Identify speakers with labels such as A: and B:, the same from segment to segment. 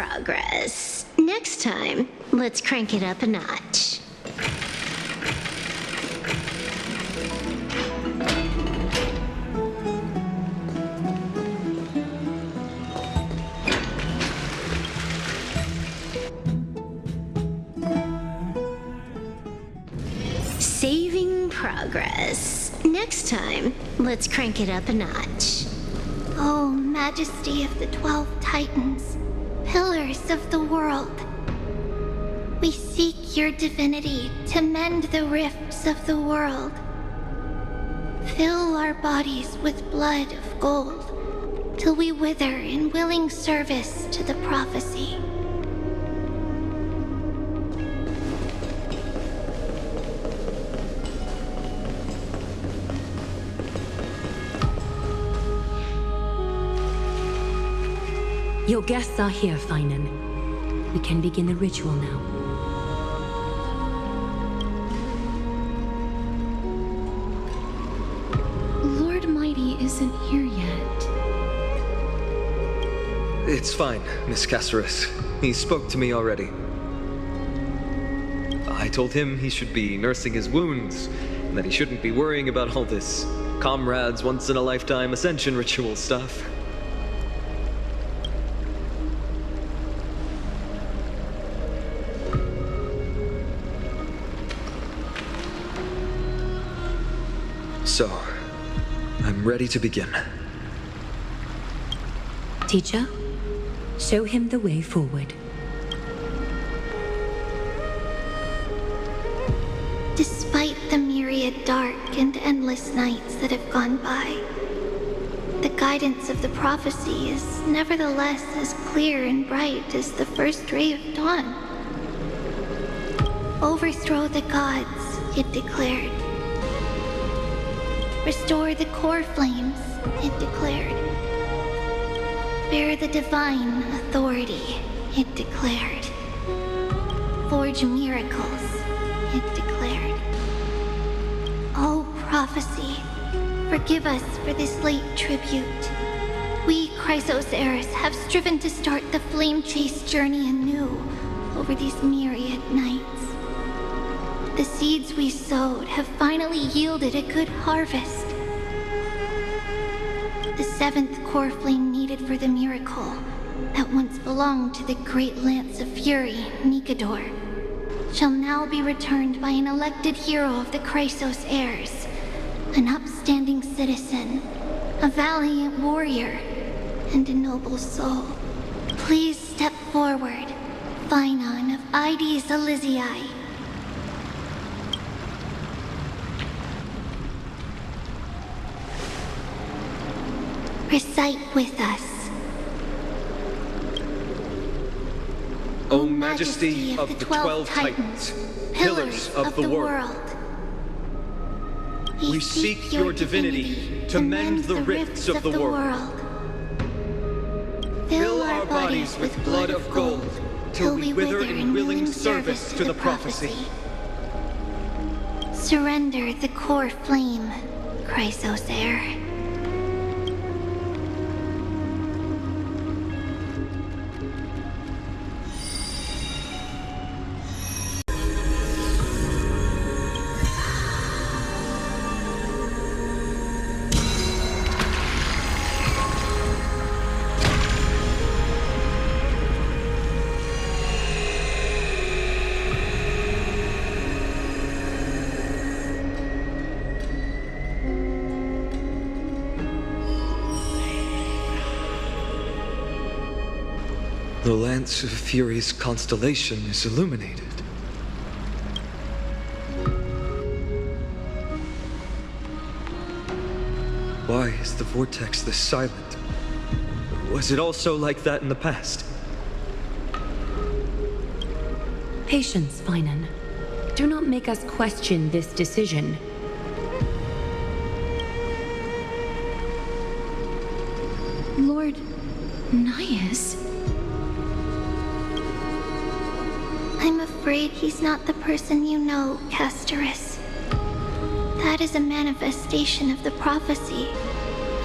A: progress. Next time, let's crank it up a notch. Saving progress. Next time, let's crank it up a notch.
B: O Majesty of the 12 Titans, pillars of the world, we seek your divinity to mend the rifts of the world. Fill our bodies with blood of gold, till we wither in willing service to the prophecy.
C: Your guests are here, Phainon. We can begin the ritual now.
D: Lord Mydei isn't here yet.
E: It's fine, Miss Castorus. He spoke to me already. I told him he should be nursing his wounds, and that he shouldn't be worrying about all this comrades once-in-a-lifetime ascension ritual stuff. So, I'm ready to begin.
C: Teacher, show him the way forward.
B: Despite the myriad dark and endless nights that have gone by, the guidance of the prophecy is nevertheless as clear and bright as the first ray of dawn. Overthrow the gods, it declared. Restore the Coreflames, it declared. Bear the divine authority, it declared. Forge miracles, it declared. O prophecy, forgive us for this late tribute. We, Chrysos Heirs, have striven to start the flame chase journey anew over these myriad nights. The seeds we sowed have finally yielded a good harvest. The 7th Coreflame needed for the miracle that once belonged to the great Lance of Fury, Nikador, shall now be returned by an elected hero of the Chrysos Heirs, an upstanding citizen, a valiant warrior, and a noble soul. Please step forward, Phainon of AbyssalSleeper. Recite with us.
E: O Majesty of the 12 Titans, pillars of the world, we seek your divinity to mend the rifts of the world. Fill our bodies with blood of gold, till we wither in willing service to the prophecy.
B: Surrender the Coreflame, Chrysos Heir.
E: The Lance of Fury's constellation is illuminated. Why is the vortex this silent? Was it also like that in the past?
C: Patience, Phainon. Do not make us question this decision.
D: Lord Nias?
B: I'm afraid he's not the person you know, Castorus. That is a manifestation of the prophecy,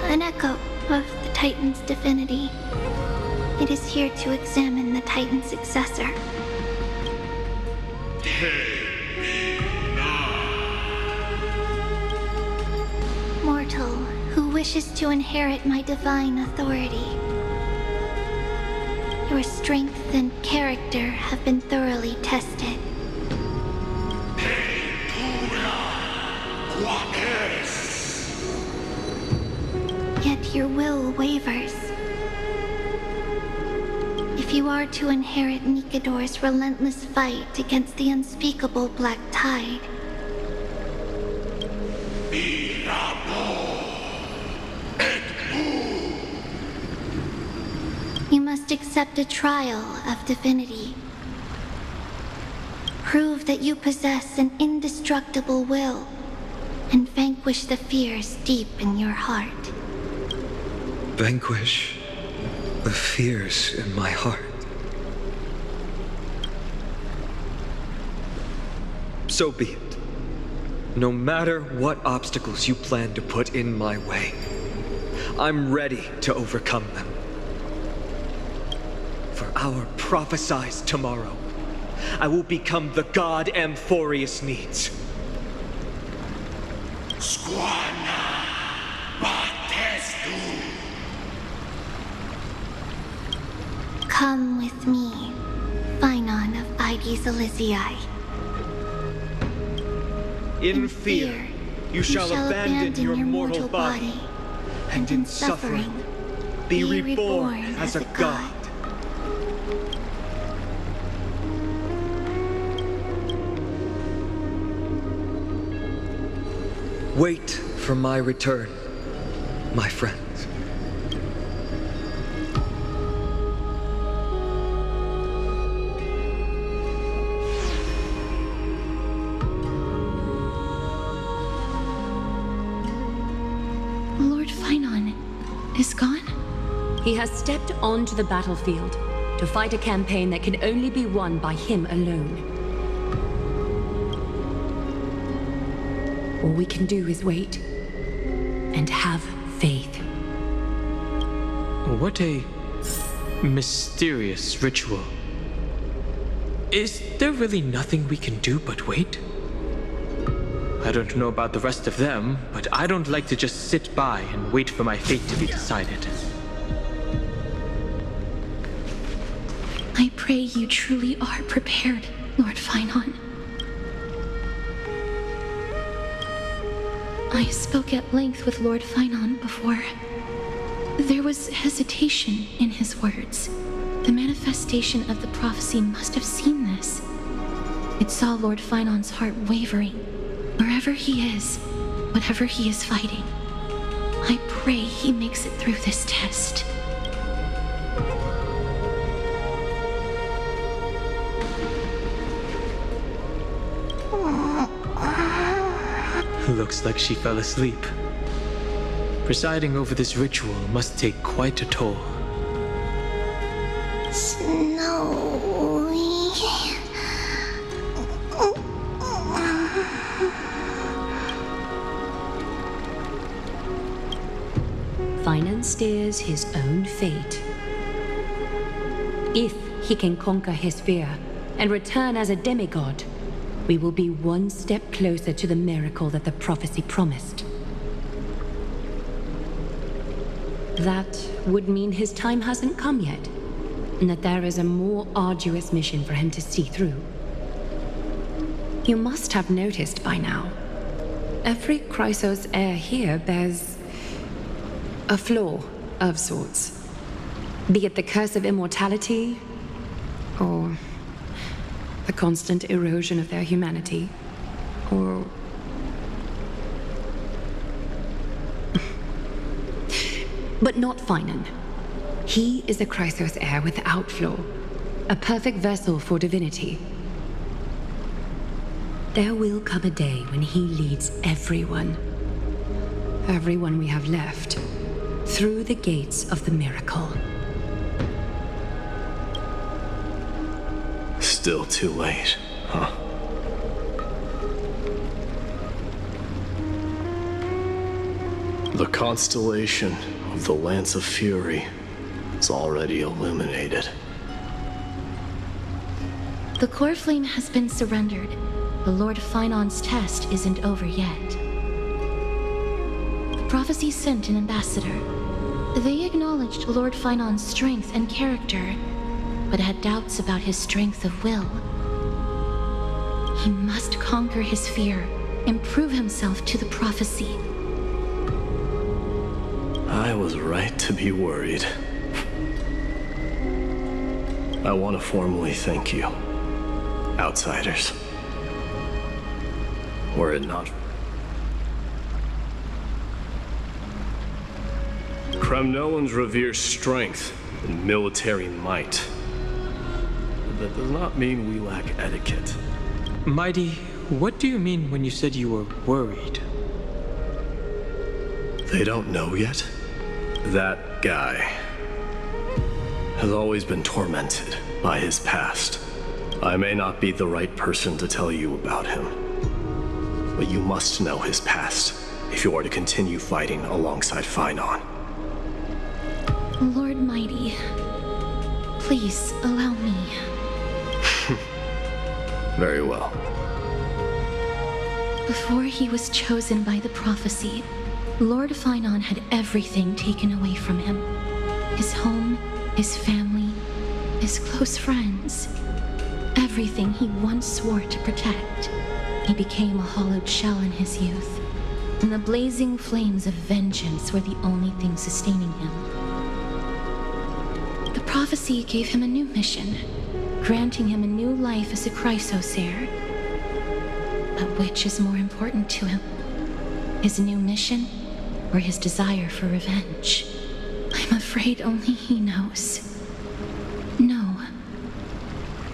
B: an echo of the Titan's divinity. It is here to examine the Titan's successor. Mortal who wishes to inherit my divine authority. Your strength and character have been thoroughly tested. Yet your will wavers. If you are to inherit Nikador's relentless fight against the unspeakable Black Tide, you must accept a trial of divinity. Prove that you possess an indestructible will and vanquish the fears deep in your heart.
E: Vanquish the fears in my heart. So be it. No matter what obstacles you plan to put in my way, I'm ready to overcome them. For our prophesied tomorrow, I will become the god Amphoreus needs.
B: Come with me, Phainon of AbyssalSleeper.
E: In fear, you shall abandon your mortal body, and in suffering, be reborn as a god. Wait for my return, my friends.
D: Lord Phainon is gone?
C: He has stepped onto the battlefield to fight a campaign that can only be won by him alone. All we can do is wait and have faith.
F: What a mysterious ritual. Is there really nothing we can do but wait? I don't know about the rest of them, but I don't like to just sit by and wait for my fate to be decided.
D: I pray you truly are prepared, Lord Phainon. I spoke at length with Lord Phainon before. There was hesitation in his words. The manifestation of the prophecy must have seen this. It saw Lord Phainon's heart wavering. Wherever he is, whatever he is fighting, I pray he makes it through this test.
F: Looks like she fell asleep. Presiding over this ritual must take quite a toll.
B: Snowy.
C: Phainon steers his own fate. If he can conquer his fear and return as a demigod, we will be one step closer to the miracle that the prophecy promised. That would mean his time hasn't come yet, and that there is a more arduous mission for him to see through. You must have noticed by now, every Chrysos Heir here bears a flaw of sorts. Be it the curse of immortality, or the constant erosion of their humanity, or... But not Phainon. He is a Chrysos Heir without flaw, a perfect vessel for divinity. There will come a day when he leads everyone we have left, through the gates of the miracle.
G: Still too late, huh? The constellation of the Lance of Fury. is already illuminated.
D: The Coreflame has been surrendered. The Lord Phainon's test isn't over yet. The prophecy sent an ambassador. They acknowledged Lord Phainon's strength and character, but had doubts about his strength of will. He must conquer his fear and prove himself to the prophecy.
G: I was right to be worried. I want to formally thank you, outsiders. Were it not... Kremnoans revere strength and military might. But that does not mean we lack etiquette.
F: Mydei, what do you mean when you said you were worried?
G: They don't know yet? That guy has always been tormented by his past. I may not be the right person to tell you about him, but you must know his past if you are to continue fighting alongside Phainon.
D: Lord Mydei, please allow me.
G: Very well.
D: Before he was chosen by the prophecy, Lord Phainon had everything taken away from him. His home, his family, his close friends. Everything he once swore to protect. He became a hollowed shell in his youth, and the blazing flames of vengeance were the only thing sustaining him. The prophecy gave him a new mission, granting him a new life as a Chrysos Heir. But which is more important to him? His new mission, or his desire for revenge? I'm afraid only he knows. No.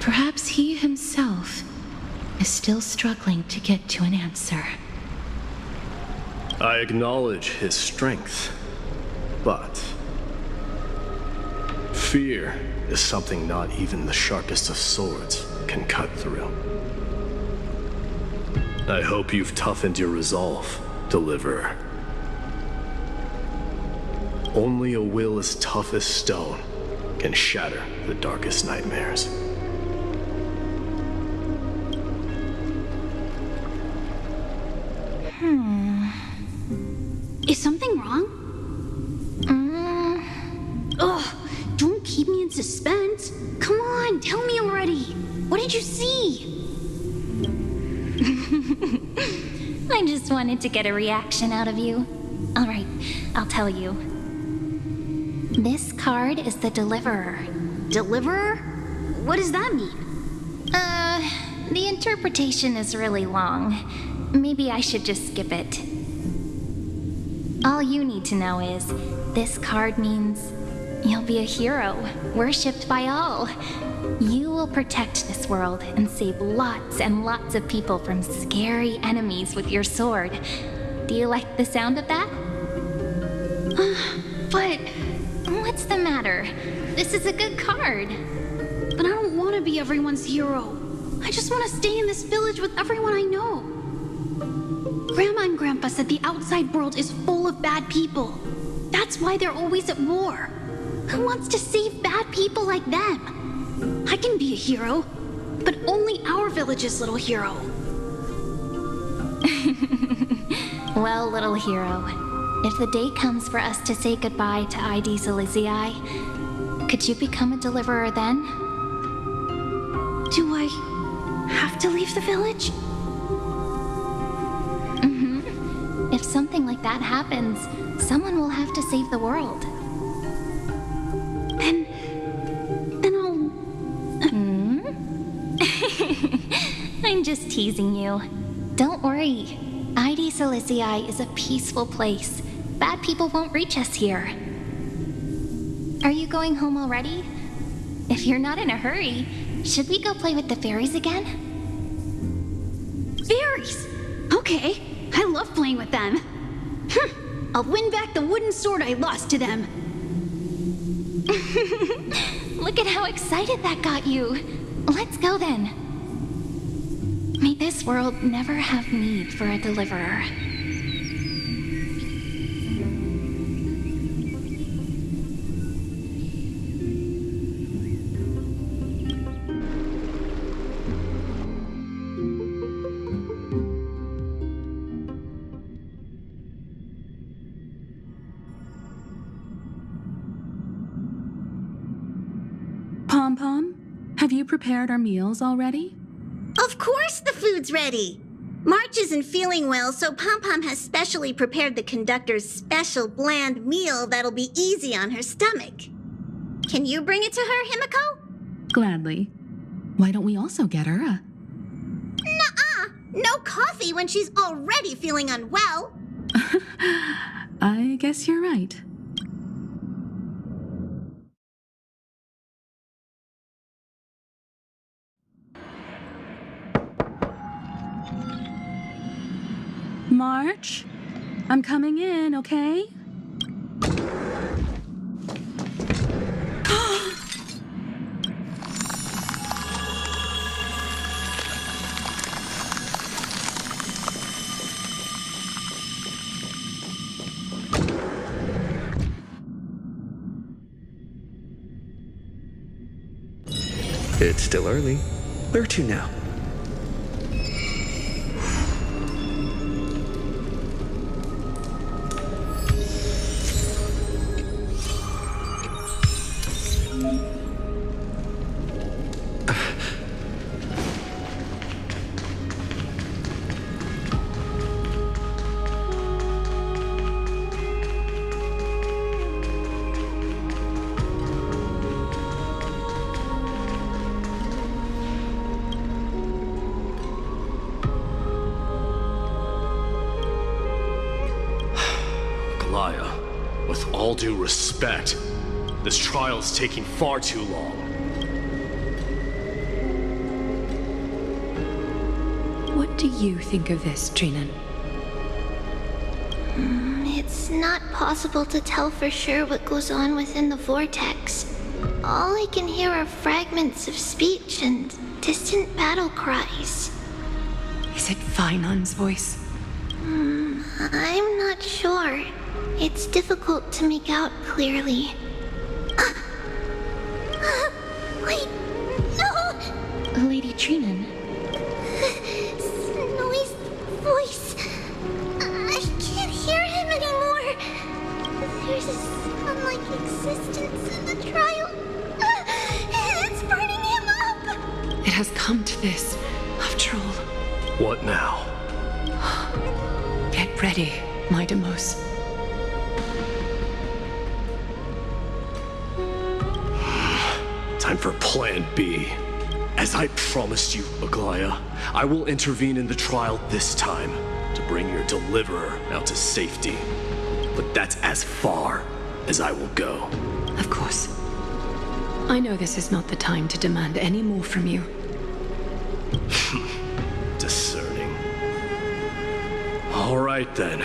D: Perhaps he himself is still struggling to get to an answer.
G: I acknowledge his strength, but fear is something not even the sharpest of swords can cut through. I hope you've toughened your resolve, Deliverer. Only a will as tough as stone can shatter the darkest nightmares.
H: Is something wrong? Ugh, don't keep me in suspense. Come on, tell me already. What did you see?
B: I just wanted to get a reaction out of you. All right, I'll tell you. This card is the Deliverer.
H: Deliverer? What does that mean?
B: The interpretation is really long. Maybe I should just skip it. All you need to know is, this card means you'll be a hero, worshipped by all. You will protect this world and save lots and lots of people from scary enemies with your sword. Do you like the sound of that?
H: But
B: What's the matter? This is a good card.
H: I don't want to be everyone's hero. I just want to stay in this village with everyone I know. Grandma and Grandpa said the outside world is full of bad people. That's why they're always at war. Who wants to save bad people like them? I can be a hero, but only our village's little hero.
B: Well, little hero, if the day comes for us to say goodbye to AbyssalSleeper, could you become a deliverer then?
H: Do I have to leave the village?
B: If something like that happens, someone will have to save the world.
H: Then I'll...
B: I'm just teasing you. Don't worry. AbyssalSleeper is a peaceful place. Bad people won't reach us here. Are you going home already? If you're not in a hurry, should we go play with the fairies again?
H: Fairies! Okay, I love playing with them. I'll win back the wooden sword I lost to them.
B: Look at how excited that got you. Let's go then. May this world never have need for a deliverer.
I: prepared our meals already?
A: Of course the food's ready! March isn't feeling well, so Pom-Pom has specially prepared the conductor's special bland meal that'll be easy on her stomach. Can you bring it to her, Himiko?
I: Gladly. Why don't we also get her a...
A: Nuh-uh! No coffee when she's already feeling unwell!
I: I guess you're right. March, I'm coming in, okay?
E: It's still early. Where to now?
G: With all due respect, this trial's taking far too long.
C: What do you think of this, Trinan?
B: It's not possible to tell for sure what goes on within the vortex. All I can hear are fragments of speech and distant battle cries.
C: Is it Phainon's voice?
B: I'm not sure. It's difficult to make out clearly. Wait, no!
D: Lady Trinan.
B: Snowy's voice. I can't hear him anymore. There's a sun-like existence in the trial. It's burning him up.
C: It has come to this, after all.
G: What now?
C: Get ready, Mydei.
G: Time for Plan B. As I promised you, Aglaya, I will intervene in the trial this time to bring your deliverer out to safety. But that's as far as I will go.
C: Of course. I know this is not the time to demand any more from you.
G: Discerning. All right then.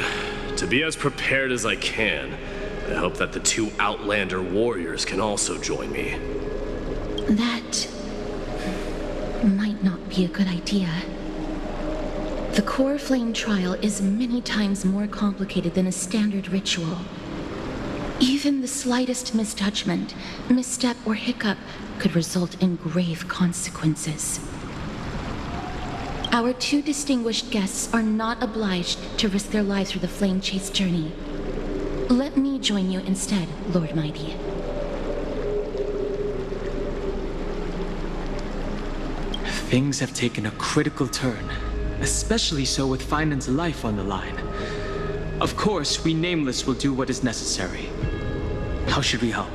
G: To be as prepared as I can, I hope that the two Outlander warriors can also join me.
D: That might not be a good idea. The Coreflame trial is many times more complicated than a standard ritual. Even the slightest misjudgment, misstep, or hiccup could result in grave consequences. Our two distinguished guests are not obliged to risk their lives for the flame chase journey. Let me join you instead, Lord Mydei.
F: Things have taken a critical turn, especially so with Phainon's life on the line. Of course, we Nameless will do what is necessary. How should we help?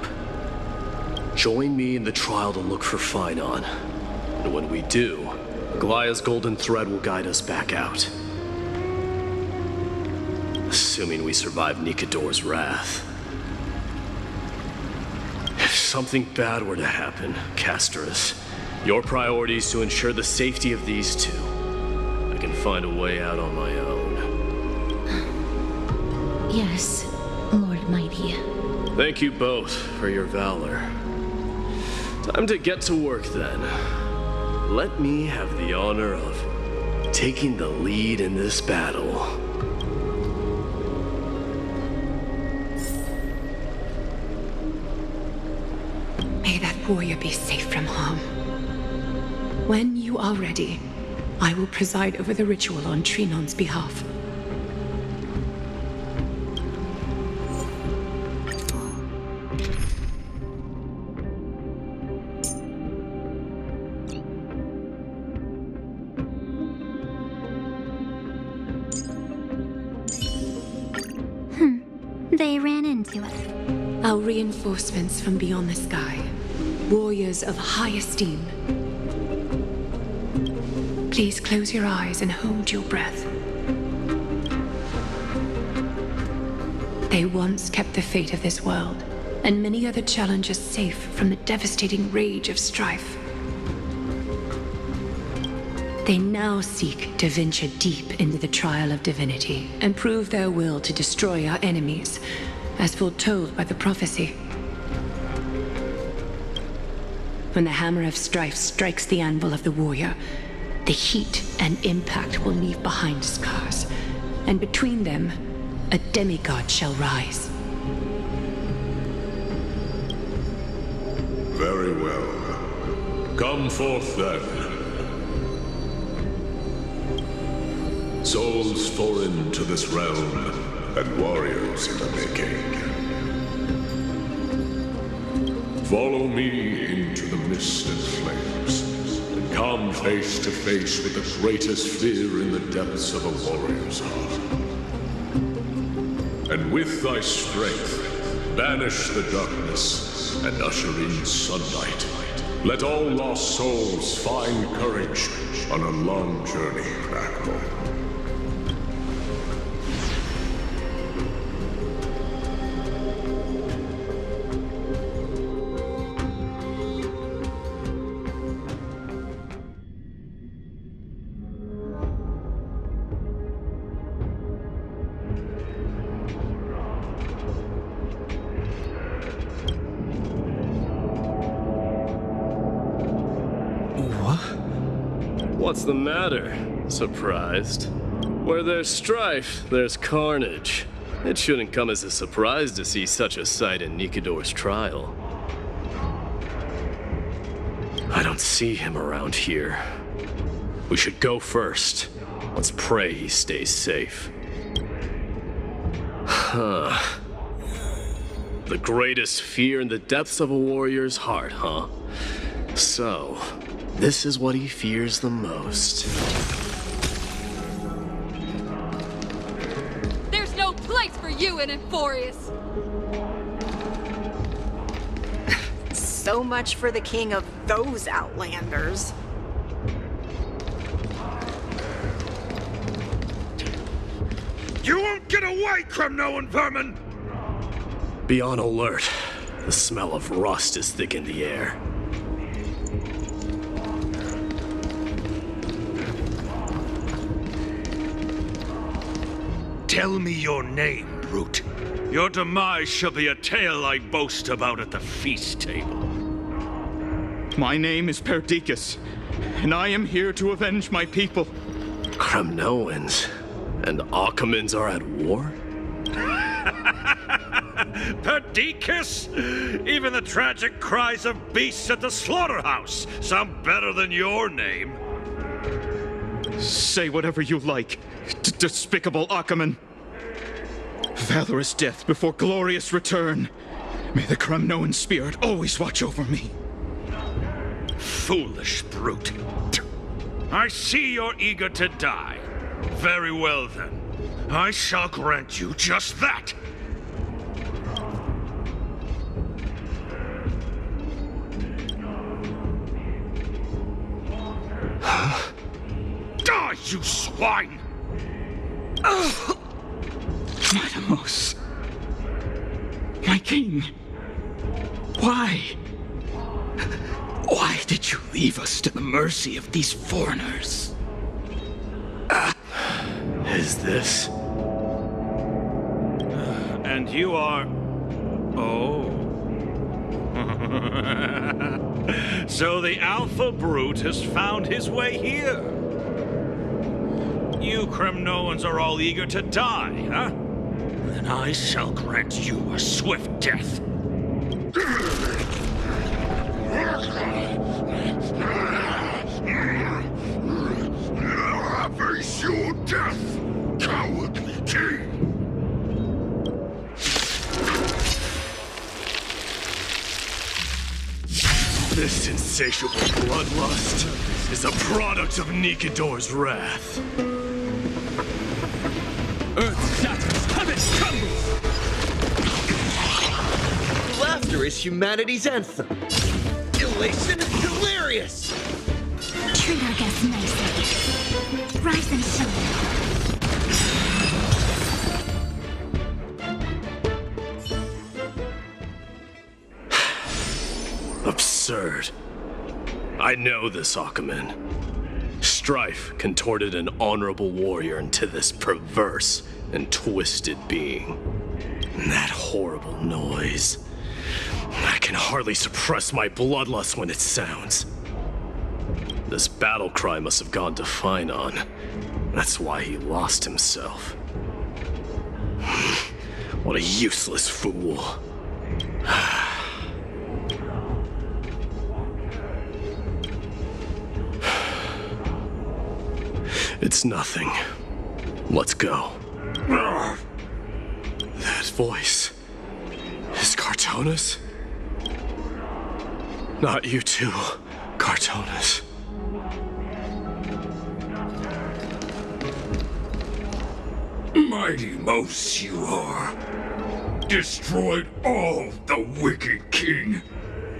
G: Join me in the trial to look for Phainon. And when we do, Aglaya's golden thread will guide us back out. Assuming we survive Nikador's wrath. If something bad were to happen, Casterus, your priority is to ensure the safety of these two. I can find a way out on my own.
D: Yes, Lord Mydei.
G: Thank you both for your valor. Time to get to work then. Let me have the honor of taking the lead in this battle.
C: May that warrior be safe from harm. When you are ready, I will preside over the ritual on Trinon's behalf.
B: They ran into us.
C: Our reinforcements from beyond the sky. Warriors of high esteem. Please close your eyes and hold your breath. They once kept the fate of this world, and many other challengers safe from the devastating rage of Strife. They now seek to venture deep into the trial of divinity and prove their will to destroy our enemies, as foretold by the prophecy. When the hammer of Strife strikes the anvil of the warrior, the heat and impact will leave behind scars, and between them, a demigod shall rise.
J: Very well. Come forth then. Souls foreign to this realm, and warriors in the making. Follow me into the mist and flames, and come face to face with the greatest fear in the depths of a warrior's heart. And with thy strength, banish the darkness and usher in sunlight. Let all lost souls find courage on a long journey back home.
G: What's the matter? Surprised? Where there's strife, there's carnage. It shouldn't come as a surprise to see such a sight in Nikador's trial. I don't see him around here. We should go first. Let's pray he stays safe. Huh. The greatest fear in the depths of a warrior's heart, huh? So, this is what he fears the most.
K: There's no place for you in Amphoreus!
L: So much for the king of those outlanders.
M: You won't get away, Kremnoan vermin!
G: Be on alert. The smell of rust is thick in the air.
M: Tell me your name, brute. Your demise shall be a tale I boast about at the feast table.
N: My name is Perdiccas, and I am here to avenge my people.
G: Kremnoans and Okhemans are at war?
M: Perdiccas? Even the tragic cries of beasts at the slaughterhouse sound better than your name.
N: Say whatever you like, despicable Okhema. Valorous death before glorious return. May the Kremnoan spirit always watch over me.
M: Foolish brute. I see you're eager to die. Very well then. I shall grant you just that.
G: Huh?
M: Die, you swine!
N: Innermost. My king. Why? Why did you leave us to the mercy of these foreigners?
G: Is this?
M: And you are... Oh. So the Alpha Brute has found his way here. You Kremnoans are all eager to die, huh? Then I shall grant you a swift death. Face your death, cowardly king!
G: This insatiable bloodlust is a product of Nikador's wrath.
N: Earth shatters, heaven trembles!
O: laughter is humanity's anthem. Elation is hilarious!
B: Treat our guests nicely. Rise and shine.
G: Absurd. I know this, Okhema. Strife contorted an honorable warrior into this perverse and twisted being. And that horrible noise. I can hardly suppress my bloodlust when it sounds. This battle cry must have gone to Phainon. That's why he lost himself. What a useless fool. It's nothing. Let's go. That voice is Cartonis? Not you too, Cartonis.
J: Mighty most you are. Destroyed all the wicked king.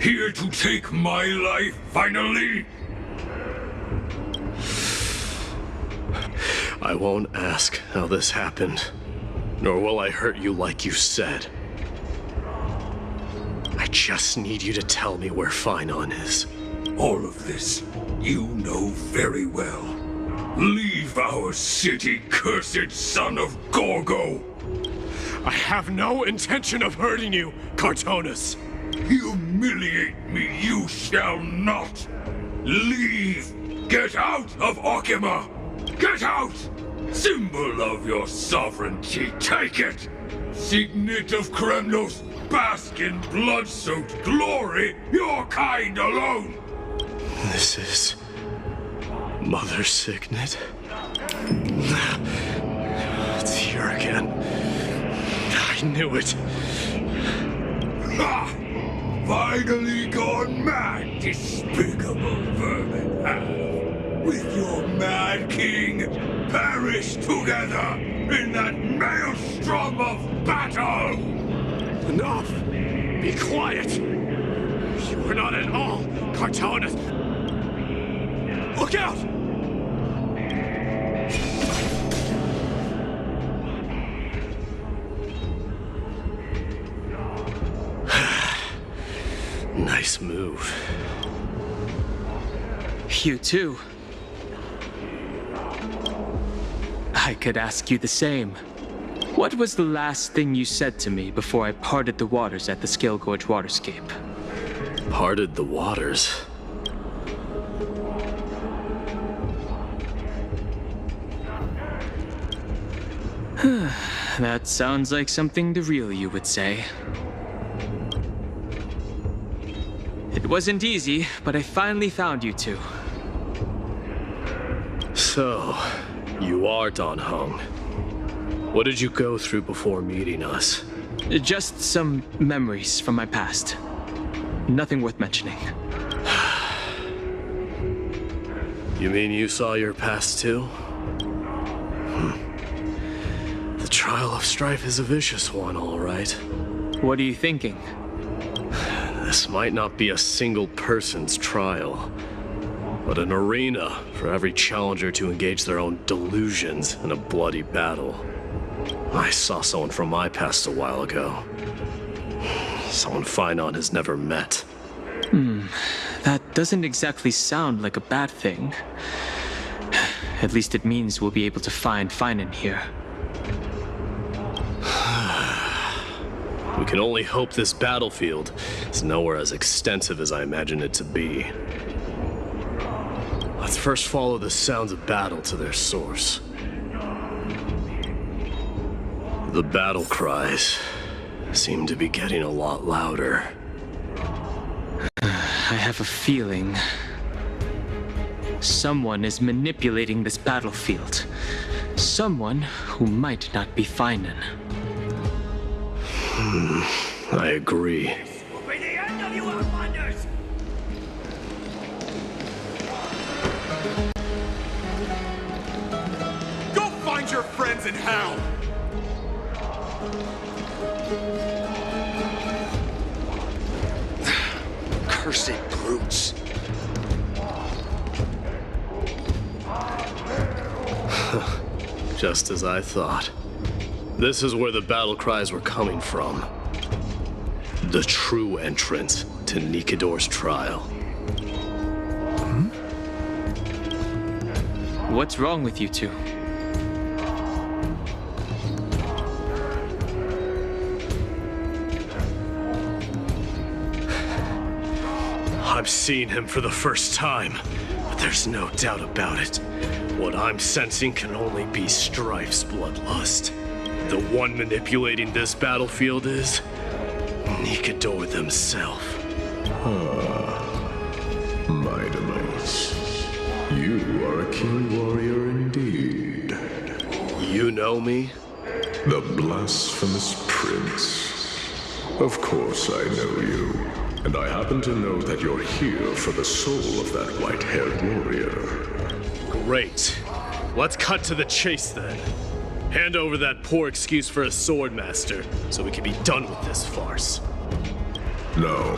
J: Here to take my life finally.
G: I won't ask how this happened, nor will I hurt you like you said. I just need you to tell me where Phainon is.
J: All of this you know very well. Leave our city, cursed son of Gorgo!
G: I have no intention of hurting you, Cartonis.
J: Humiliate me you shall not! Leave! Get out of Okhema! Get out! Symbol of your sovereignty, take it! Signet of Kremnos, bask in blood-soaked glory, your kind alone!
G: This is... Mother Signet? It's here again. I knew it.
J: Ha! Finally gone mad, despicable vermin have! With your mad king, perish together in that maelstrom of battle!
G: Enough! Be quiet! You are not at all Cartonis! Look out! Nice move.
F: You too. I could ask you the same. What was the last thing you said to me before I parted the waters at the Scale Gorge waterscape?
G: Parted the waters?
F: That sounds like something the real you would say. It wasn't easy, but I finally found you two.
G: So, you are Dan Heng. What did you go through before meeting us?
F: Just some memories from my past. Nothing worth mentioning.
G: You mean you saw your past too? The trial of Strife is a vicious one, all right.
F: What are you thinking?
G: This might not be a single person's trial, but an arena for every challenger to engage their own delusions in a bloody battle. I saw someone from my past a while ago. Someone Phainon has never met.
F: That doesn't exactly sound like a bad thing. At least it means we'll be able to find Phainon here.
G: We can only hope this battlefield is nowhere as extensive as I imagine it to be. Let's first follow the sounds of battle to their source. The battle cries seem to be getting a lot louder.
F: I have a feeling someone is manipulating this battlefield. Someone who might not be Phainon.
G: I agree.
P: This will be the end of you Outlanders!
Q: Go find your friends in hell!
O: accursed brutes.
G: Just as I thought. This is where the battle cries were coming from. The true entrance to Nikador's trial.
F: What's wrong with you two?
G: I've seen him for the first time, but there's no doubt about it. What I'm sensing can only be Strife's bloodlust. The one manipulating this battlefield is Nikador himself.
J: Mydei, you are a keen warrior indeed.
G: You know me?
J: The blasphemous prince. Of course I know you. And I happen to know that you're here for the soul of that white-haired warrior.
G: Great. Let's cut to the chase then. Hand over that poor excuse for a sword master, so we can be done with this farce.
J: No.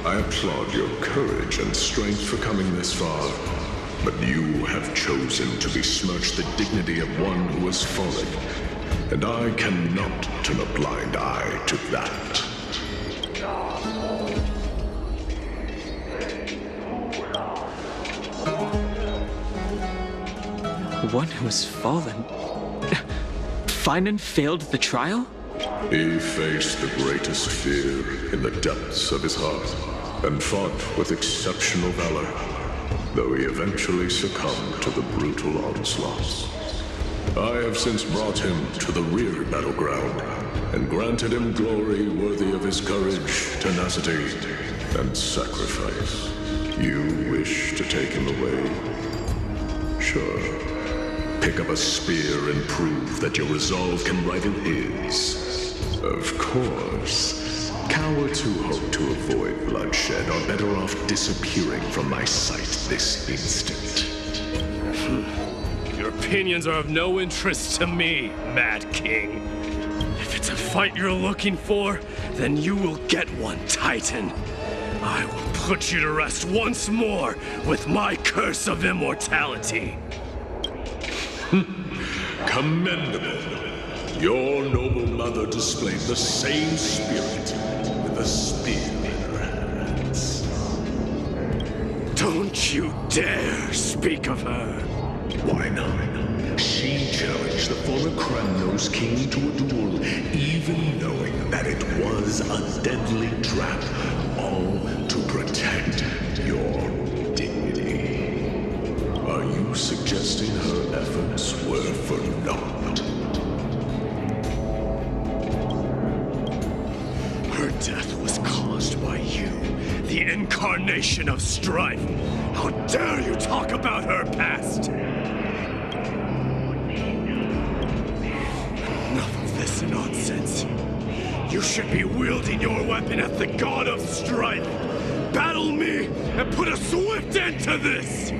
J: I applaud your courage and strength for coming this far, but you have chosen to besmirch the dignity of one who has fallen, and I cannot turn a blind eye to that.
F: One who has fallen? Phainon failed the trial?
J: He faced the greatest fear in the depths of his heart, and fought with exceptional valor, though he eventually succumbed to the brutal onslaughts. I have since brought him to the rear battleground, and granted him glory worthy of his courage, tenacity, and sacrifice. You wish to take him away? Sure. Pick up a spear and prove that your resolve can rival his. Of course. Cowards who hope to avoid bloodshed are better off disappearing from my sight this instant.
G: Your opinions are of no interest to me, Mad King. If it's a fight you're looking for, then you will get one, Titan. I will put you to rest once more with my curse of immortality.
J: Commendable. Your noble mother displayed the same spirit with a spear in her hands.
G: Don't you dare speak of her.
J: Why not? She challenged the former Kremnos king to a duel, even knowing that it was a deadly trap, all to protect your dignity. Are you suggesting her efforts were for naught?
G: Her death was caused by you, the incarnation of Strife. How dare you talk about her past? Enough of this nonsense. You should be wielding your weapon at the god of Strife. Battle me and put a swift end to this!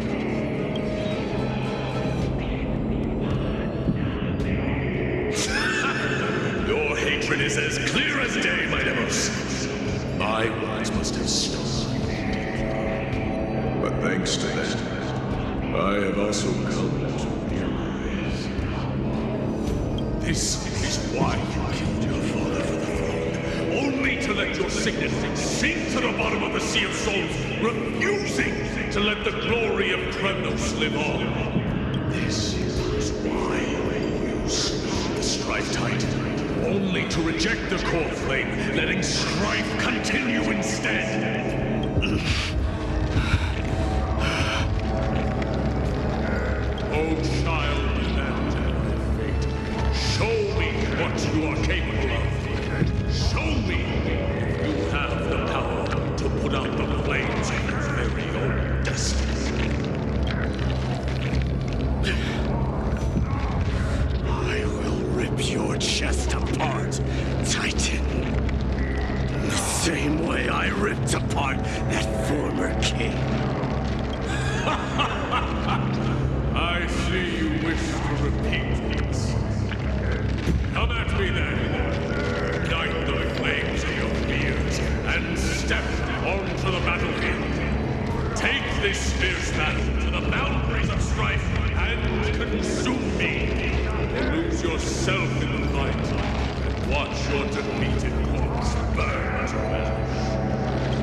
J: Your hatred is as clear as day, my demos. My words must have stung. But thanks to that, I have also come to realize. This is why you killed your father for the throne, only to let your signet sink to the bottom of the Sea of Souls, refusing to let the glory of Kremnos live on. This is why you slew the Strife Titan, only to reject the Coreflame, letting Strife continue instead. Oh, child, and fate, show me what you are capable of. Show me if you have the power to put out the flames of your very own destiny.
G: I will rip your chest apart, Titan. The same way I ripped apart that former king.
J: I see you wish to your defeated corpse burn to ash.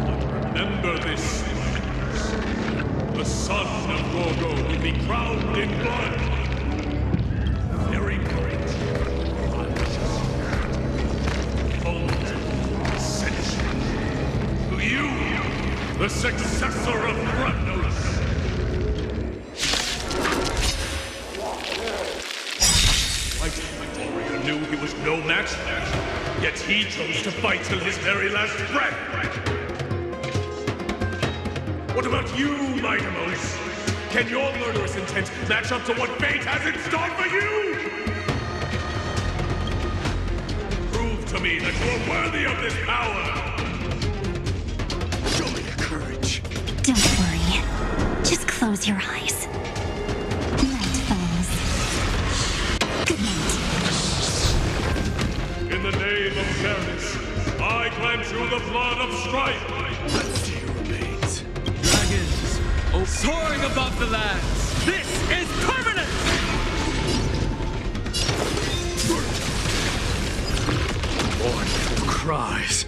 J: But remember this, Strife. The son of Gorgo will be crowned in blood. Very courage. Only ascension. To you, the successor of Kremnos. Mighty warrior knew he was no match, yet he chose to fight till his very last breath. What about you, my innermost? Can your murderous intent match up to what fate has in store for you? Prove to me that you're worthy of this power. Show me your courage.
B: Don't worry. Just close your eyes. Night falls. Good night.
J: In the name of fairness, I grant you the blood of Strife. Let's see your remains.
F: Dragons, soaring above the lands. This is permanent!
G: Mournful cries.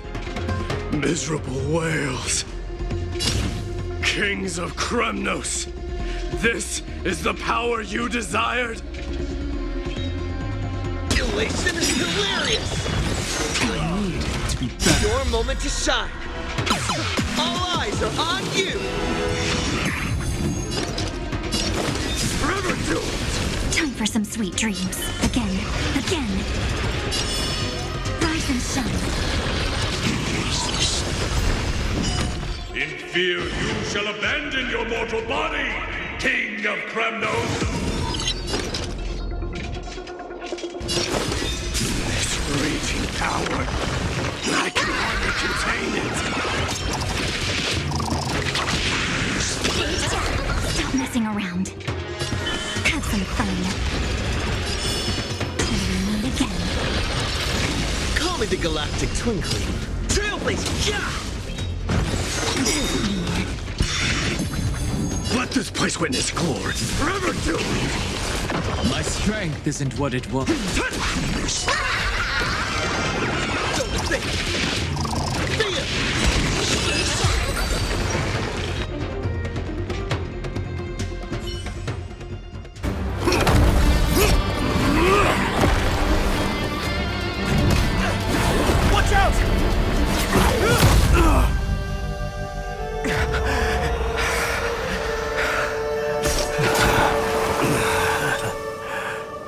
G: Miserable wails. Kings of Kremnos, this is the power you desired?
O: Elation is hilarious!
N: I need to be better.
O: Your moment to shine. All eyes are on you!
G: Forever doomed!
B: Time for some sweet dreams. Again. Rise and shine.
J: In fear, you shall abandon your mortal body, King of Kremnos!
G: This raging power, I can hardly contain it.
B: Stop messing around. Have some fun. Till we meet again.
O: Call me the Galactic Twinkling. Trailblazer, yeah!
G: Let this place witness glory. Forever doomed!
F: My strength isn't what it was.
O: Don't think! Fear! Watch out!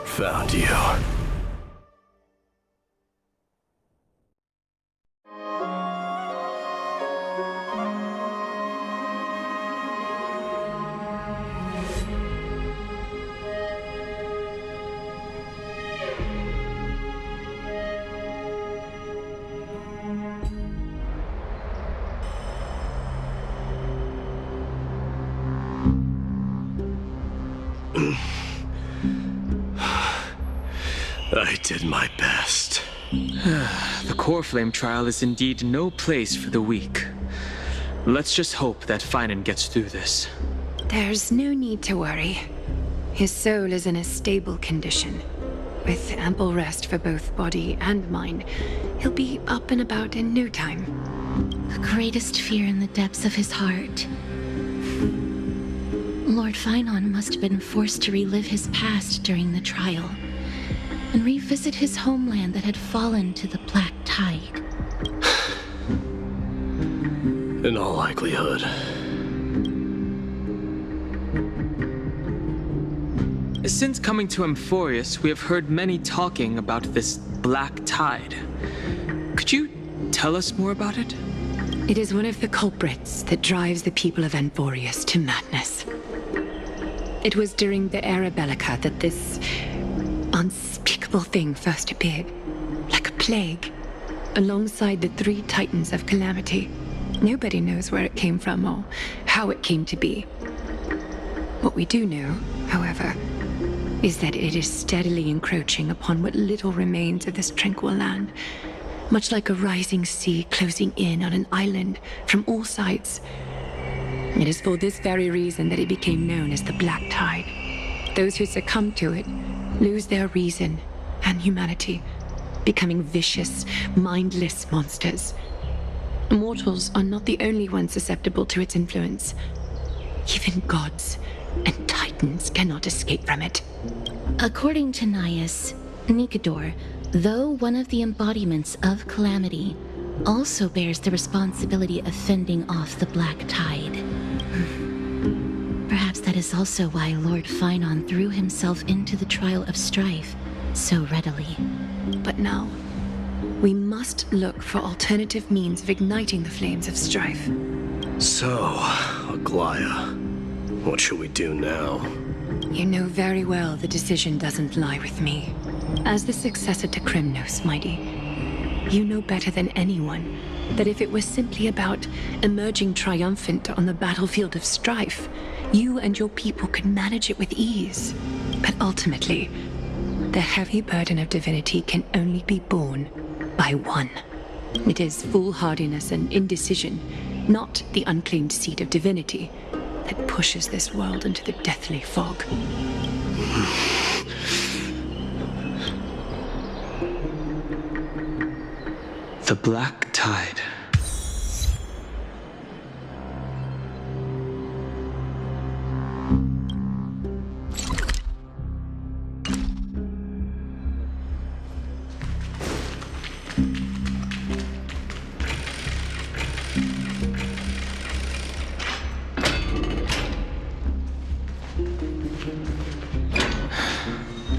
G: Found you. I did my best.
F: The Coreflame trial is indeed no place for the weak. Let's just hope that Phainon gets through this.
C: There's no need to worry. His soul is in a stable condition. With ample rest for both body and mind, he'll be up and about in no time.
D: The greatest fear in the depths of his heart. Lord Phainon must have been forced to relive his past during the trial, and revisit his homeland that had fallen to the Black Tide.
G: In all likelihood.
F: Since coming to Amphoreus, we have heard many talking about this Black Tide. Could you tell us more about it?
C: It is one of the culprits that drives the people of Amphoreus to madness. It was during the Era Bellica that this unspeakable thing first appeared, like a plague, alongside the 3 Titans of Calamity. Nobody knows where it came from or how it came to be. What we do know, however, is that it is steadily encroaching upon what little remains of this tranquil land, much like a rising sea closing in on an island from all sides. It is for this very reason that it became known as the Black Tide. Those who succumb to it lose their reason and humanity, becoming vicious, mindless monsters. Mortals are not the only ones susceptible to its influence. Even gods and titans cannot escape from it.
D: According to Naias, Nikador, though one of the embodiments of calamity, also bears the responsibility of fending off the Black Tide. Perhaps that is also why Lord Phainon threw himself into the trial of Strife so readily.
C: But now, we must look for alternative means of igniting the flames of Strife.
G: So, Aglaya, what should we do now?
C: You know very well the decision doesn't lie with me. As the successor to Kremnos, Mydei, you know better than anyone that if it was simply about emerging triumphant on the battlefield of Strife, you and your people could manage it with ease. But ultimately, the heavy burden of divinity can only be borne by one. It is foolhardiness and indecision, not the unclaimed seed of divinity, that pushes this world into the deathly fog.
F: The Black Tide.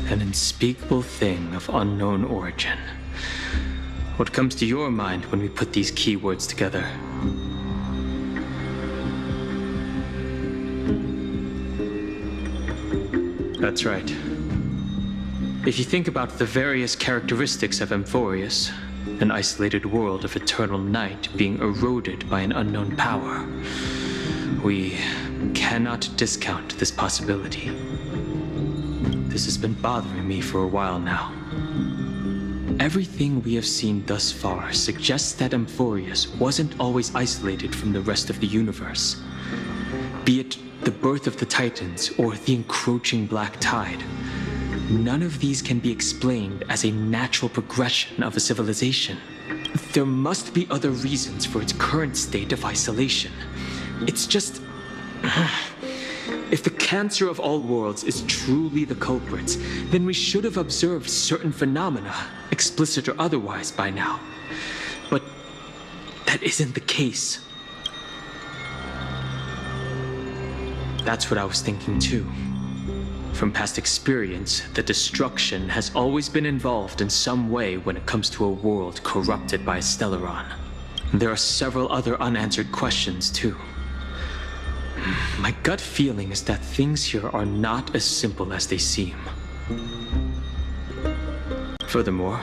F: An unspeakable thing of unknown origin. What comes to your mind when we put these keywords together? That's right. If you think about the various characteristics of Amphoreus, an isolated world of eternal night being eroded by an unknown power, we cannot discount this possibility. This has been bothering me for a while now. Everything we have seen thus far suggests that Amphoreus wasn't always isolated from the rest of the universe. Be it the birth of the Titans or the encroaching Black Tide, none of these can be explained as a natural progression of a civilization. There must be other reasons for its current state of isolation. It's just... If the cancer of all worlds is truly the culprit, then we should have observed certain phenomena, explicit or otherwise, by now. But that isn't the case. That's what I was thinking too. From past experience, the destruction has always been involved in some way when it comes to a world corrupted by a Stellaron. There are several other unanswered questions too. My gut feeling is that things here are not as simple as they seem. Furthermore,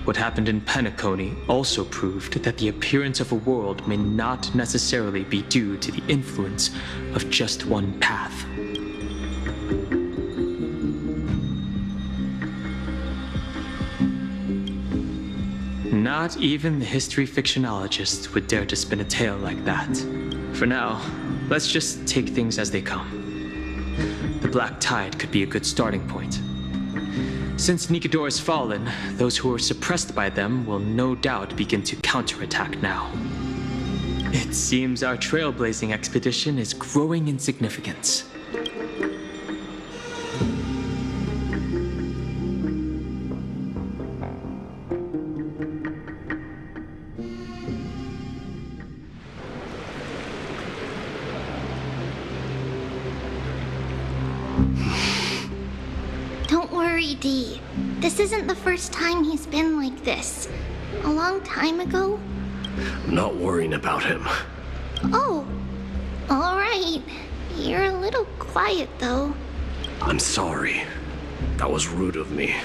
F: what happened in Penacony also proved that the appearance of a world may not necessarily be due to the influence of just one path. Not even the history fictionologists would dare to spin a tale like that. For now, let's just take things as they come. The Black Tide could be a good starting point. Since Nikador has fallen, those who are suppressed by them will no doubt begin to counterattack now. It seems our trailblazing expedition is growing in significance.
B: Don't worry, Dee. This isn't the first time he's been like this. A long time ago.
G: I'm not worrying about him.
B: Oh, all right. You're a little quiet, though.
G: I'm sorry. That was rude of me.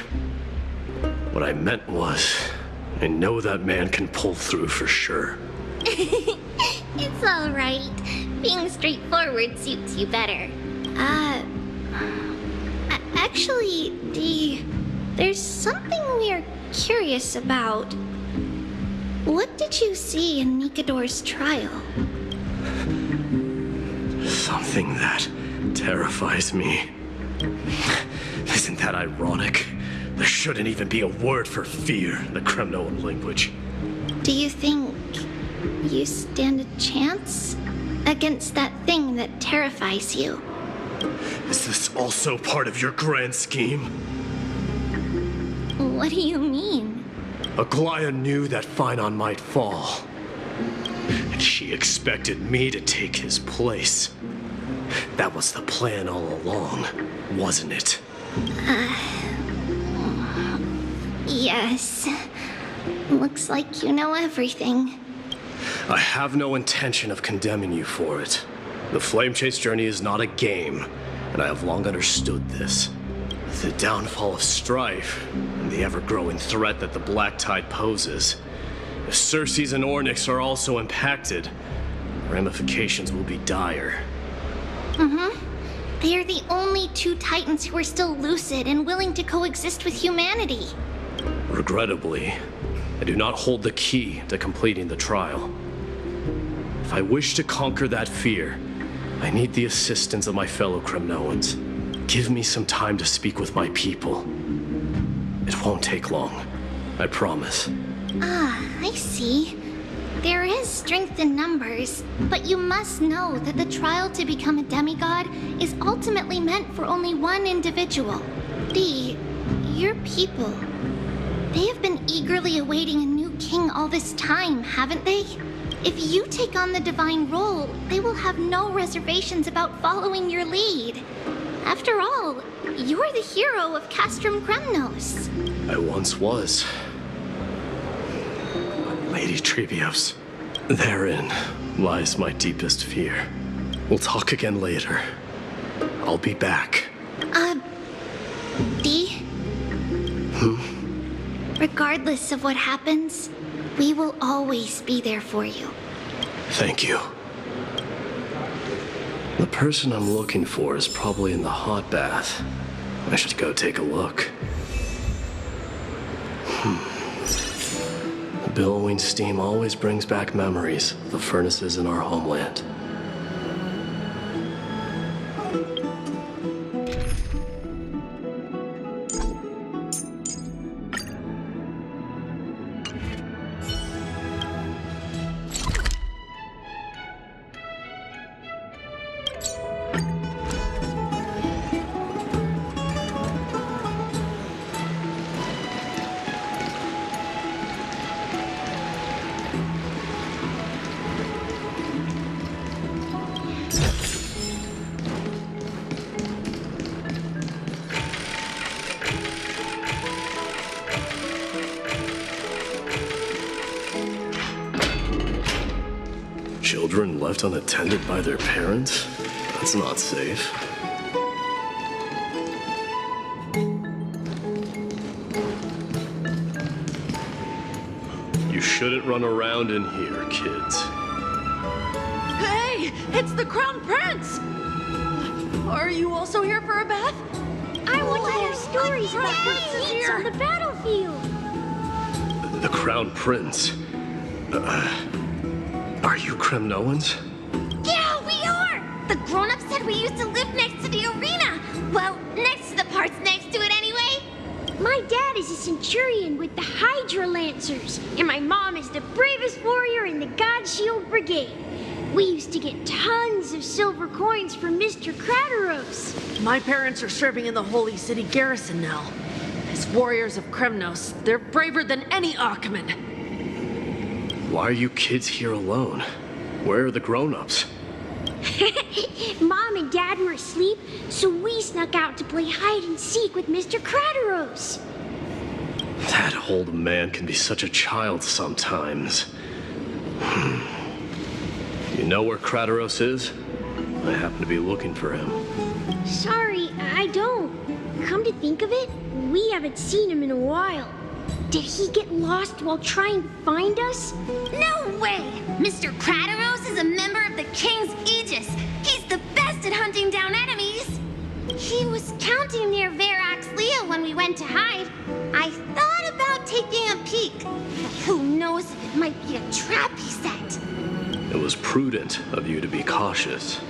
G: What I meant was, I know that man can pull through for sure.
B: It's all right. Being straightforward suits you better. Actually, Dee, there's something we're curious about. What did you see in Nikador's trial?
G: Something that terrifies me. Isn't that ironic? There shouldn't even be a word for fear in the Kremnoan language.
B: Do you think you stand a chance against that thing that terrifies you?
G: Is this also part of your grand scheme?
B: What do you mean?
G: Aglaia knew that Phainon might fall. And she expected me to take his place. That was the plan all along, wasn't it?
B: Yes. Looks like you know everything.
G: I have no intention of condemning you for it. The Flame Chase journey is not a game, and I have long understood this. The downfall of Strife, and the ever-growing threat that the Black Tide poses. If Circes and Ornyx are also impacted, ramifications will be dire.
B: They are the only two Titans who are still lucid and willing to coexist with humanity.
G: Regrettably, I do not hold the key to completing the trial. If I wish to conquer that fear, I need the assistance of my fellow Kremnoans. Give me some time to speak with my people. It won't take long, I promise.
B: I see. There is strength in numbers, but you must know that the trial to become a demigod is ultimately meant for only one individual. Your people. They have been eagerly awaiting a new king all this time, haven't they? If you take on the divine role, they will have no reservations about following your lead. After all, you're the hero of Castrum Kremnos.
G: I once was. Lady Trebios, therein lies my deepest fear. We'll talk again later. I'll be back.
B: Regardless of what happens, we will always be there for you.
G: Thank you. The person I'm looking for is probably in the hot bath. I should go take a look. The billowing steam always brings back memories of the furnaces in our homeland. Children left unattended by their parents? That's not safe. You shouldn't run around in here, kids.
R: Hey, it's the Crown Prince! Are you also here for a bath?
S: I want to hear stories about princes on the battlefield.
G: The Crown Prince? Are you Kremnoans?
S: Yeah, we are! The grown-ups said we used to live next to the arena. Well, next to the parts next to it anyway. My dad is a centurion with the Hydra Lancers, and my mom is the bravest warrior in the God Shield Brigade. We used to get tons of silver coins from Mr. Kratoros.
R: My parents are serving in the Holy City garrison now. As warriors of Kremnos, they're braver than any Okhema.
G: Why are you kids here alone? Where are the grown-ups?
S: Mom and Dad were asleep, so we snuck out to play hide and seek with Mr. Kratoros.
G: That old man can be such a child sometimes. You know where Kratoros is? I happen to be looking for him.
S: Sorry, I don't. Come to think of it, we haven't seen him in a while. Did he get lost while trying to find us?
T: No way! Mr. Kratoros is a member of the King's Aegis. He's the best at hunting down enemies. He was counting near AbyssalSleeper when we went to hide. I thought about taking a peek, but who knows if it might be a trap he set.
G: It was prudent of you to be cautious.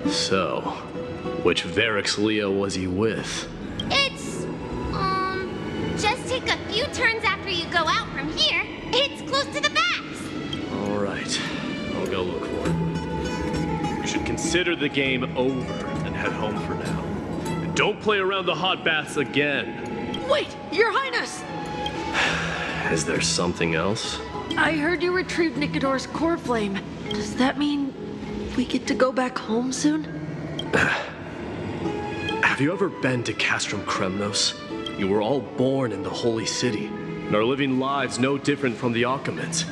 G: So, which AbyssalSleeper was he with?
T: It's,
S: go out from here. It's close to the bats.
G: All right, I'll go look for it. You should consider the game over and head home for now. And don't play around the hot baths again.
R: Wait, Your Highness!
G: Is there something else?
R: I heard you retrieved Nikador's Coreflame. Does that mean we get to go back home soon?
G: Have you ever been to Castrum Kremnos? You were all born in the Holy City, and are living lives no different from the Okhemans.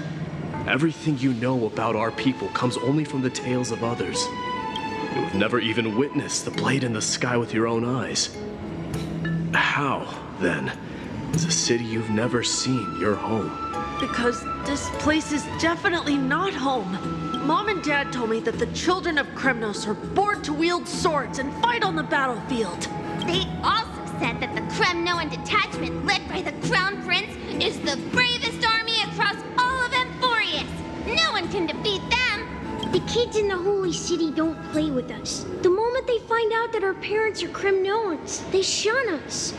G: Everything you know about our people comes only from the tales of others. You have never even witnessed the blade in the sky with your own eyes. How, then, is a city you've never seen your home?
R: Because this place is definitely not home. Mom and Dad told me that the children of Kremnos are born to wield swords and fight on the battlefield.
S: They also said that the Kremnoan detachment led by the Crown Prince is the bravest army across all of Amphoreus. No one can defeat them.
T: The kids in the Holy City don't play with us. The moment they find out that our parents are Kremnoans, they shun us.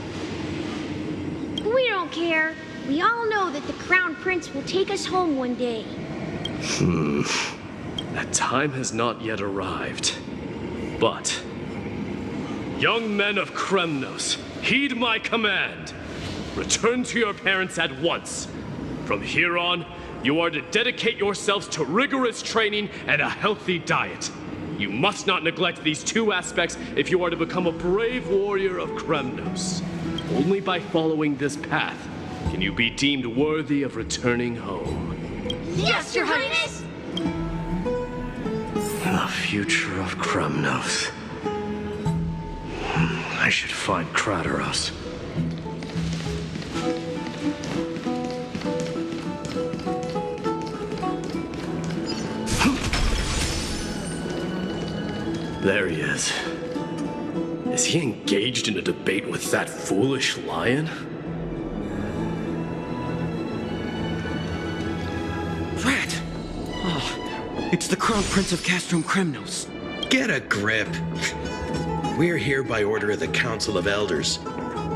T: We don't care. We all know that the Crown Prince will take us home one day.
G: That time has not yet arrived. But, young men of Kremnos, heed my command. Return to your parents at once. From here on, you are to dedicate yourselves to rigorous training and a healthy diet. You must not neglect these two aspects if you are to become a brave warrior of Kremnos. Only by following this path can you be deemed worthy of returning home.
R: Yes, Your Highness!
G: The future of Kremnos. I should find Kratoros. There he is. Is he engaged in a debate with that foolish lion?
O: Rat! Oh, it's the Crown Prince of Castrum Kremnos. Get a grip. We're here by order of the Council of Elders.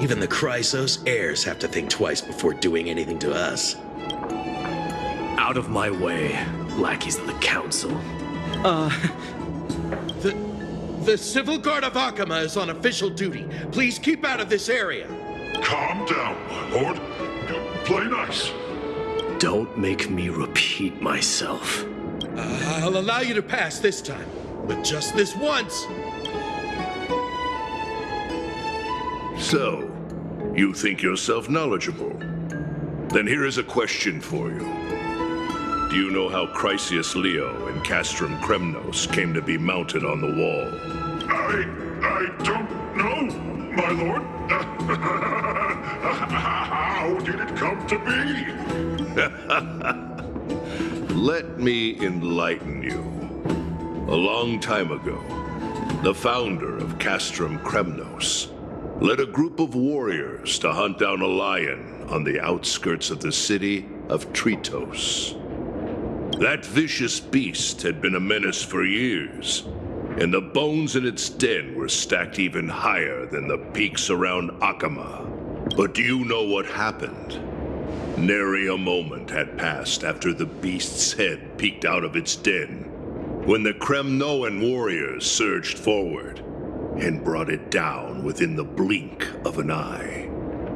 O: Even the Chrysos Heirs have to think twice before doing anything to us.
G: Out of my way, lackeys of the Council.
O: The Civil Guard of Okhema is on official duty. Please keep out of this area.
J: Calm down, my lord. Play nice.
G: Don't make me repeat myself.
O: I'll allow you to pass this time, but just this once.
J: So, you think yourself knowledgeable? Then here is a question for you. Do you know how Chrysos Leo and Castrum Kremnos came to be mounted on the wall? I don't know, my lord. How did it come to be? Let me enlighten you. A long time ago, the founder of Castrum Kremnos led a group of warriors to hunt down a lion on the outskirts of the city of Tritos. That vicious beast had been a menace for years, and the bones in its den were stacked even higher than the peaks around Okhema. But do you know what happened? Nary a moment had passed after the beast's head peeked out of its den, when the Kremnoan warriors surged forward and brought it down within the blink of an eye,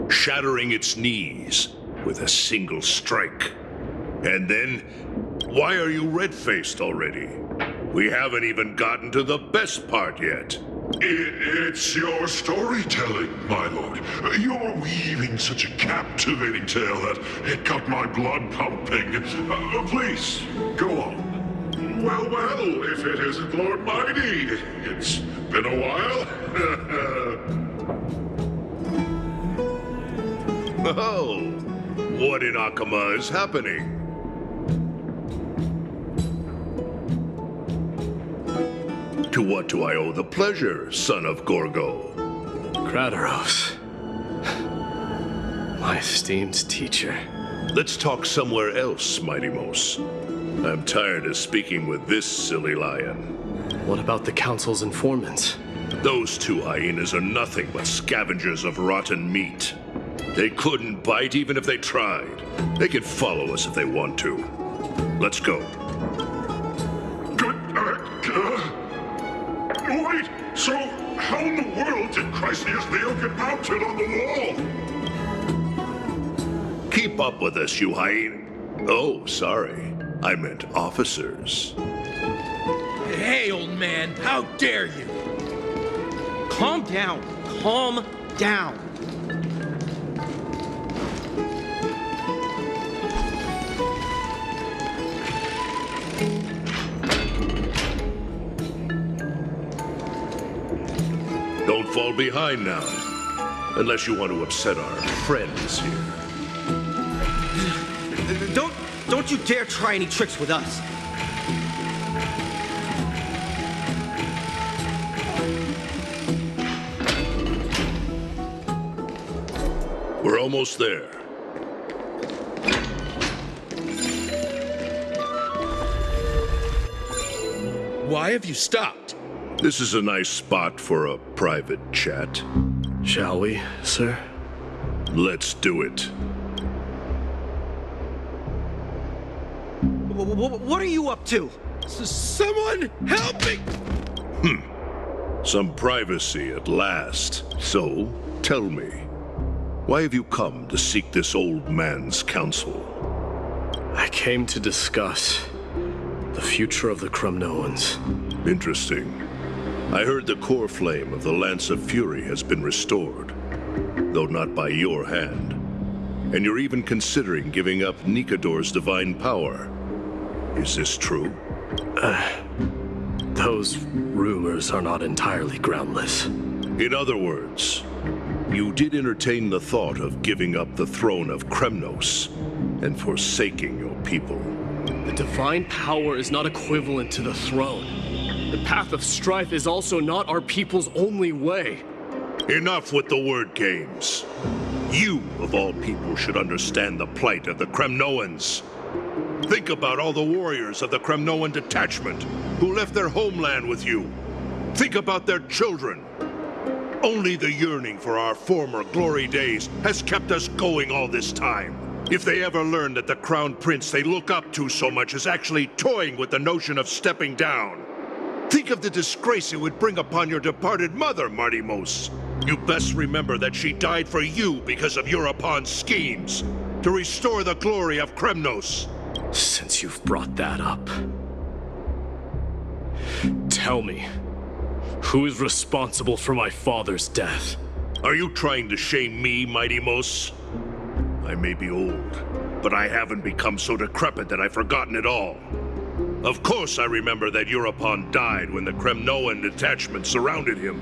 J: shattering its knees with a single strike. And then, why are you red-faced already? We haven't even gotten to the best part yet. It's your storytelling, my lord. You're weaving such a captivating tale that it got my blood pumping. Please, go on. Well, if it isn't Lord Mighty. It's been a while. Oh, what in Okhema is happening? To what do I owe the pleasure, son of Gorgo?
G: Kratoros. My esteemed teacher.
J: Let's talk somewhere else, Mighty Mos. I'm tired of speaking with this silly lion.
G: What about the Council's informants?
J: Those two hyenas are nothing but scavengers of rotten meat. They couldn't bite even if they tried. They can follow us if they want to. Let's go.
U: Wait, so how in the world did Chrysos Leo get mounted on the wall?
J: Keep up with us, you hyena. Oh, sorry. I meant officers.
V: Hey, old man, how dare you? Calm down. Calm down.
J: Don't fall behind now. Unless you want to upset our friends here.
V: Don't you dare try any tricks with us.
J: We're almost there.
V: Why have you stopped?
J: This is a nice spot for a private chat.
G: Shall we, sir?
J: Let's do it.
V: What are you up to? Someone help me!
J: Some privacy at last. So, tell me, why have you come to seek this old man's counsel?
G: I came to discuss the future of the Kremnoans.
J: Interesting. I heard the Coreflame of the Lance of Fury has been restored, though not by your hand. And you're even considering giving up Nikador's divine power. Is this true?
G: Those rumors are not entirely groundless.
J: In other words, you did entertain the thought of giving up the throne of Kremnos and forsaking your people.
G: The divine power is not equivalent to the throne. The path of strife is also not our people's only way.
J: Enough with the word games. You, of all people, should understand the plight of the Kremnoans. Think about all the warriors of the Kremnoan detachment who left their homeland with you. Think about their children. Only the yearning for our former glory days has kept us going all this time. If they ever learn that the crown prince they look up to so much is actually toying with the notion of stepping down, think of the disgrace it would bring upon your departed mother, Mardimos. You best remember that she died for you because of Europon's schemes, to restore the glory of Kremnos.
G: Since you've brought that up, tell me, who is responsible for my father's death?
J: Are you trying to shame me, Mardimos? I may be old, but I haven't become so decrepit that I've forgotten it all. Of course I remember that Europon died when the Kremnoan detachment surrounded him.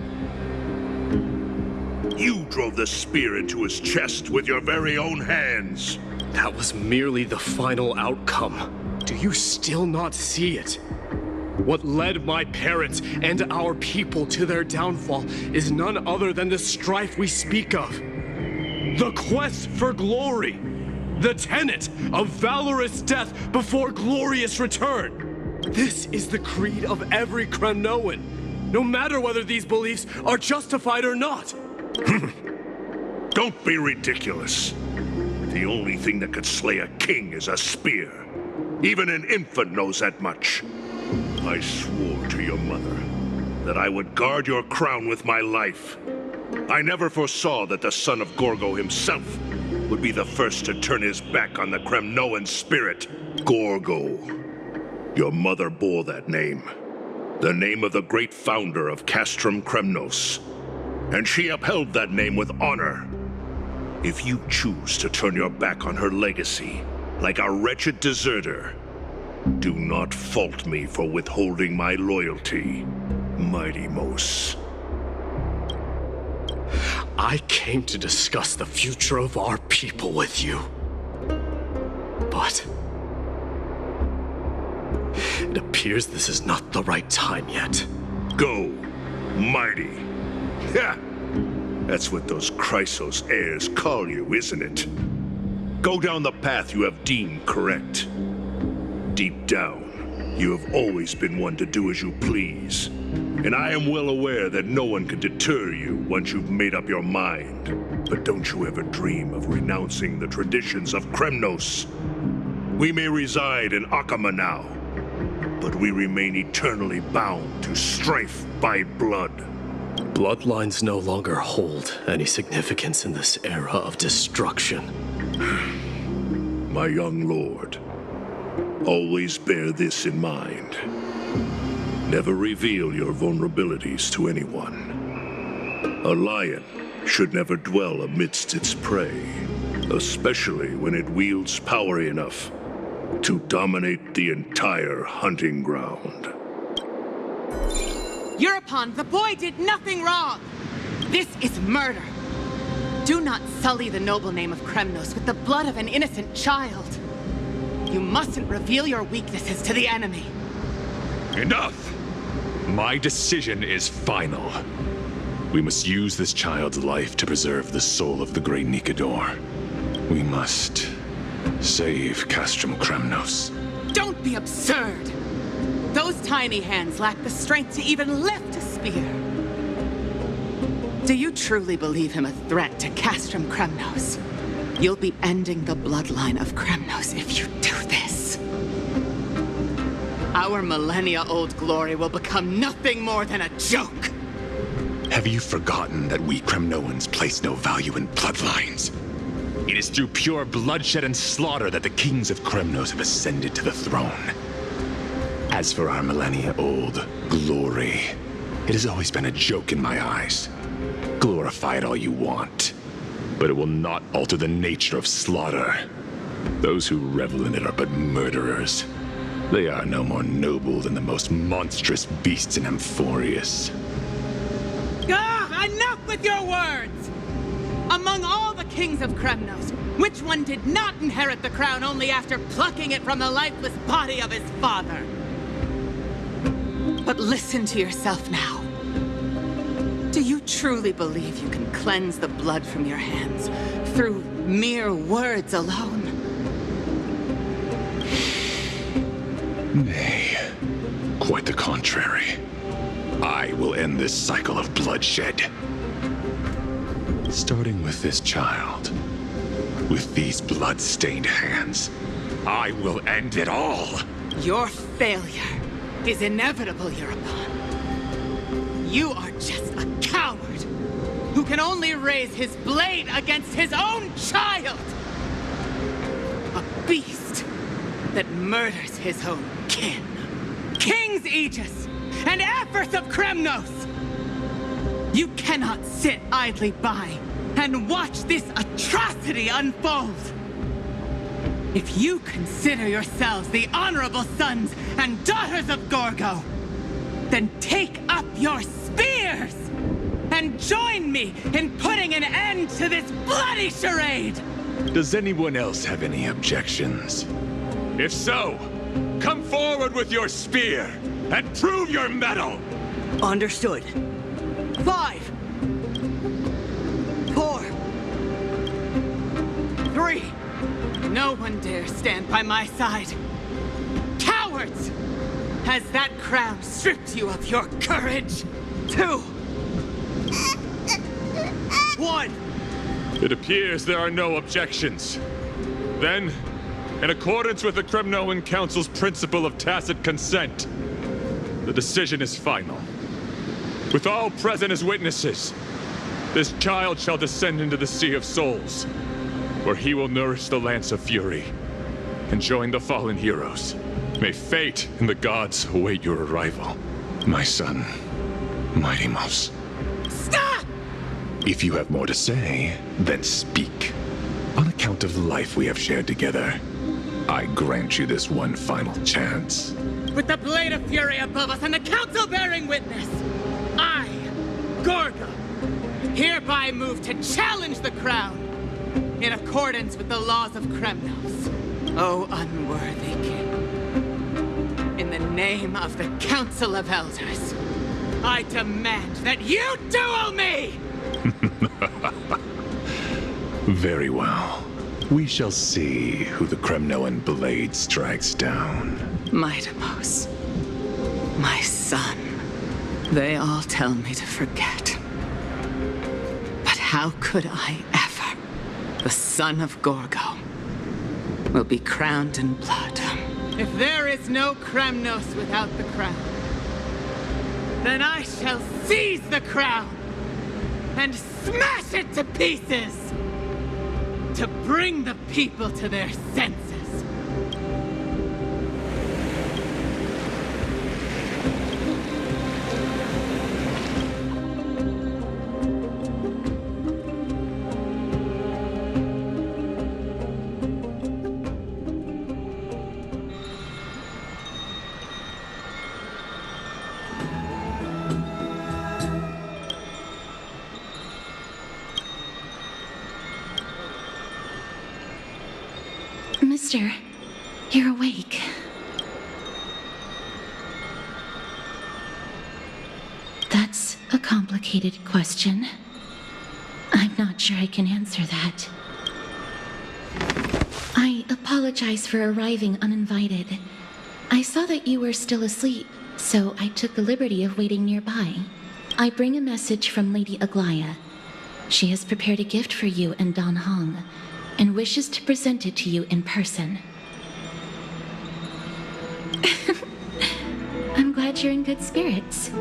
J: You drove the spear into his chest with your very own hands.
G: That was merely the final outcome. Do you still not see it? What led my parents and our people to their downfall is none other than the strife we speak of. The quest for glory. The tenet of valorous death before glorious return. This is the creed of every Kremnoan, no matter whether these beliefs are justified or not.
J: Don't be ridiculous. The only thing that could slay a king is a spear. Even an infant knows that much. I swore to your mother that I would guard your crown with my life. I never foresaw that the son of Gorgo himself would be the first to turn his back on the Kremnoan spirit. Gorgo. Your mother bore that name. The name of the great founder of Castrum Kremnos. And she upheld that name with honor. If you choose to turn your back on her legacy, like a wretched deserter, do not fault me for withholding my loyalty, Mardimos.
G: I came to discuss the future of our people with you. But it appears this is not the right time yet.
J: Go, mighty. Ha! That's what those Chrysos Heirs call you, isn't it? Go down the path you have deemed correct. Deep down, you have always been one to do as you please. And I am well aware that no one can deter you once you've made up your mind. But don't you ever dream of renouncing the traditions of Kremnos. We may reside in Okhema now, but we remain eternally bound to Strife by blood.
G: Bloodlines no longer hold any significance in this era of destruction.
J: My young lord, always bear this in mind. Never reveal your vulnerabilities to anyone. A lion should never dwell amidst its prey, especially when it wields power enough to dominate the entire hunting ground.
A: Eurupon, the boy did nothing wrong! This is murder! Do not sully the noble name of Kremnos with the blood of an innocent child. You mustn't reveal your weaknesses to the enemy.
H: Enough! My decision is final. We must use this child's life to preserve the soul of the great Nikador. We must save Castrum Kremnos.
A: Don't be absurd! Those tiny hands lack the strength to even lift a spear. Do you truly believe him a threat to Castrum Kremnos? You'll be ending the bloodline of Kremnos if you do this. Our millennia-old glory will become nothing more than a joke.
H: Have you forgotten that we Kremnoans place no value in bloodlines? It is through pure bloodshed and slaughter that the kings of Kremnos have ascended to the throne. As for our millennia-old glory, it has always been a joke in my eyes. Glorify it all you want, but it will not alter the nature of slaughter. Those who revel in it are but murderers. They are no more noble than the most monstrous beasts in Amphoreus.
A: Enough with your words! Among all the kings of Kremnos, which one did not inherit the crown only after plucking it from the lifeless body of his father? But listen to yourself now. Do you truly believe you can cleanse the blood from your hands through mere words alone?
H: Nay, quite the contrary. I will end this cycle of bloodshed. Starting with this child. With these blood-stained hands, I will end it all!
A: Your failure is inevitable, Eurupon. You are just a coward who can only raise his blade against his own child! A beast that murders his own kin. King's Aegis and Empress of Kremnos! You cannot sit idly by and watch this atrocity unfold. If you consider yourselves the honorable sons and daughters of Gorgo, then take up your spears and join me in putting an end to this bloody charade!
H: Does anyone else have any objections? If so, come forward with your spear and prove your mettle!
A: Understood. 5, 4, 3. No one dare stand by my side. Cowards! Has that crown stripped you of your courage? 2, 1.
H: It appears there are no objections. Then, in accordance with the Kremnoan Council's principle of tacit consent, the decision is final. With all present as witnesses, this child shall descend into the Sea of Souls, where he will nourish the Lance of Fury and join the fallen heroes. May fate and the gods await your arrival, my son, Mightymost.
A: Stop!
H: If you have more to say, then speak. On account of the life we have shared together, I grant you this one final chance.
A: With the blade of fury above us and the council bearing witness, I, Gorgo, hereby move to challenge the crown in accordance with the laws of Kremnos. O unworthy king, in the name of the Council of Elders, I demand that you duel me!
H: Very well. We shall see who the Kremnoan blade strikes down.
A: Mightymost, my son, they all tell me to forget. But how could I ever the son of Gorgo, will be crowned in blood. If there is no Kremnos without the crown, then I shall seize the crown and smash it to pieces to bring the people to their senses.
D: Mister, you're awake. That's a complicated question. I'm not sure I can answer that. I apologize for arriving uninvited. I saw that you were still asleep, so I took the liberty of waiting nearby. I bring a message from Lady Aglaia. She has prepared a gift for you and Dan Hong, and wishes to present it to you in person. I'm glad you're in good spirits.